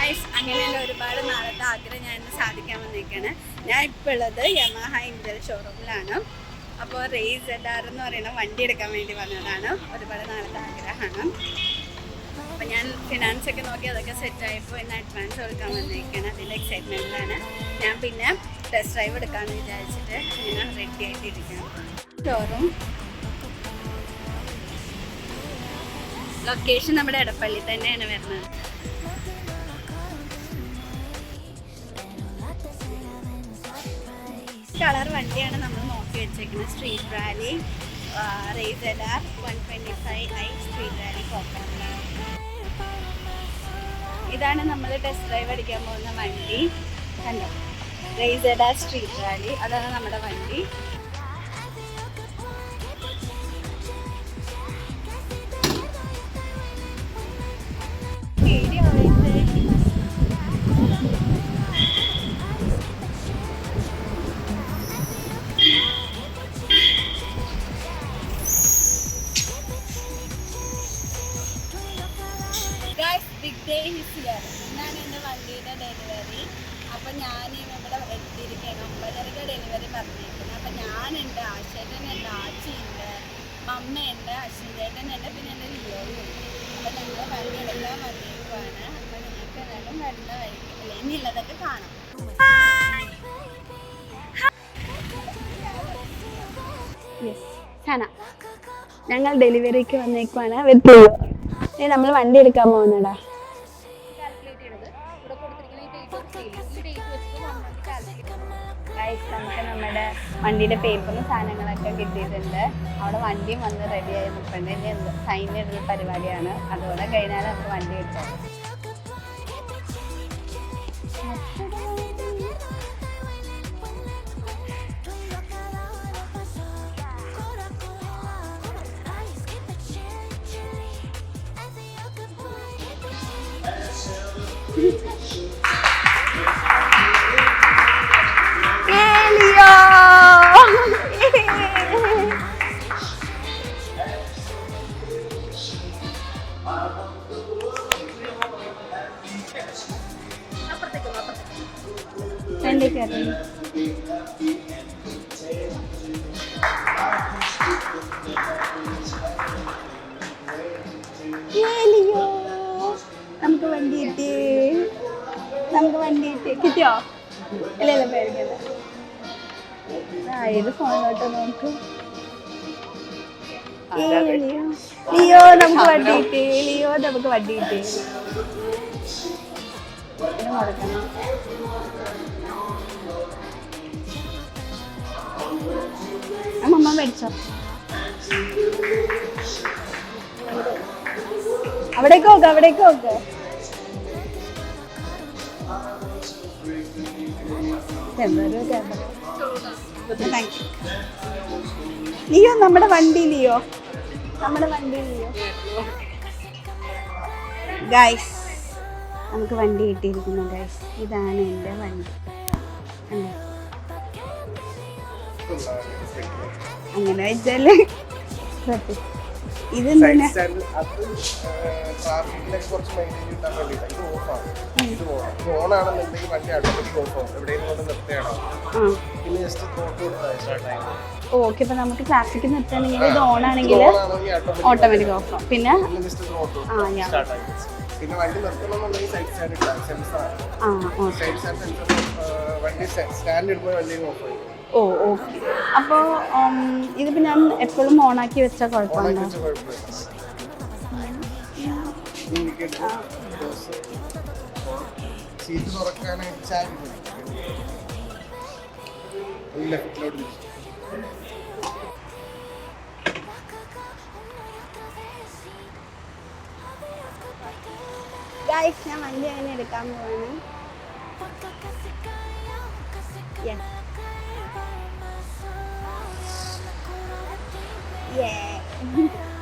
Guys, അങ്ങനെയുള്ള ഒരുപാട് നാളത്തെ ആഗ്രഹം ഞാൻ സാധിക്കാൻ വന്നിരിക്കുകയാണ്. ഞാൻ ഇപ്പോൾ ഉള്ളത് യമഹ ഇന്ത്യൻ ഷോറൂമിലാണ്. അപ്പോൾ റേസ് ZR എന്ന് പറയുന്ന വണ്ടി എടുക്കാൻ വേണ്ടി വന്നതാണ്. ഒരുപാട് നാളത്തെ ആഗ്രഹമാണ്. അപ്പോൾ ഞാൻ ഫിനാൻസ് ഒക്കെ നോക്കി അതൊക്കെ സെറ്റായപ്പോൾ ഇന്ന് അഡ്വാൻസ് കൊടുക്കാൻ വന്നിരിക്കുകയാണ്. അതിൻ്റെ എക്സൈറ്റ്മെൻറ്റിലാണ് ഞാൻ. പിന്നെ ടെസ്റ്റ് ഡ്രൈവ് എടുക്കാമെന്ന് വിചാരിച്ചിട്ട് ഞാൻ റെഡി ആയിട്ടിരിക്കുകയാണ്. ഷോറൂം ലൊക്കേഷൻ നമ്മുടെ എടപ്പള്ളി തന്നെയാണ് വരുന്നത്. കളർ വണ്ടിയാണ് നമ്മൾ നോക്കി വെച്ചേക്കുന്നത്. Street rally race ZR 125i street rally copper. ഇതാണ് നമ്മൾ ടെസ്റ്റ് ഡ്രൈവ് അടിക്കാൻ പോകുന്ന വണ്ടി. കണ്ടോ, റേസ് ZR സ്ട്രീറ്റ് റാലി, അതാണ് നമ്മുടെ വണ്ടി. Big day is here. ഇന്നാണ് എൻ്റെ വണ്ടിയുടെ ഡെലിവറി. അപ്പം ഞാൻ ഇവിടെ എത്തിയിരിക്കുകയാണ്. 9:30 ഡെലിവറി പറഞ്ഞിരിക്കുന്നത്. അപ്പം ഞാനുണ്ട്, ആശേട്ടനുണ്ട്, ആച്ചിയുണ്ട്, മമ്മയുണ്ട്, അശ്വിൻ ചേട്ടനുണ്ട്, പിന്നെ എൻ്റെ ലിയോയും ഉണ്ട്. അപ്പം ഞങ്ങൾ വണ്ടി എടുക്കാൻ വന്നിരിക്കുവാണ്. അപ്പം നിങ്ങൾക്ക് എന്തായാലും വരുന്ന വഴിക്കില്ല, ഇനിയുള്ളതൊക്കെ കാണാം. ഞങ്ങൾ ഡെലിവറിക്ക് വന്നേക്കുവാണ്. നമ്മൾ വണ്ടി എടുക്കാൻ പോകുന്നടാ. നമുക്ക് നമ്മുടെ വണ്ടിയുടെ പേപ്പറും സാധനങ്ങളൊക്കെ കിട്ടിയിട്ടുണ്ട്. അവിടെ വണ്ടിയും വന്ന് റെഡിയായി നിൽപ്പുണ്ട്. ഇനി സൈൻ ഇടുന്ന പരിപാടിയാണ്. അതുകൂടെ കഴിഞ്ഞാൽ നമുക്ക് വണ്ടി കിട്ടും. നമുക്ക് വണ്ടി കിട്ടി. കിട്ടിയോ? ഇല്ല പേടിക്കണ്ട. ഇത് ഫോണിലോട്ട് നോക്ക്. ലിയോ നമുക്ക് വണ്ടി കിട്ടി. ഇത് കൊടുക്കണം. അമ്മ മേടിച്ചോ. അവിടേക്ക് നോക്ക്. ലിയോ നമ്മുടെ വണ്ടി ഗൈസ്, നമുക്ക് വണ്ടി കിട്ടിയിരിക്കുന്നു ഗൈസ്. ഇതാണ് എൻ്റെ വണ്ടി. അങ്ങനെ വെച്ചാല് ഇത് ഓക്കെ. ഇപ്പൊ നമുക്ക് ട്രാഫിക് നിർത്തണമെങ്കിൽ ഇത് ഓൺ ആണെങ്കിൽ ഓട്ടോമാറ്റിക് ഓഫ് ആവും. പിന്നെ വണ്ടി നിർത്തണമെന്നുണ്ടെങ്കിൽ സൈഡ് സ്റ്റാൻഡ് ഇടുമ്പോൾ വണ്ടി ഓഫ് ആയി. ഓ ഓക്കെ. അപ്പോൾ ഇതിപ്പോൾ ഞാൻ എപ്പോഴും ഓണാക്കി വെച്ചാൽ കുഴപ്പമുണ്ടോ? സീറ്റ് തുറക്കാനായിട്ട് ഞാൻ വണ്ടി അങ്ങനെ എടുക്കാൻ പോവാണ്. Yeah.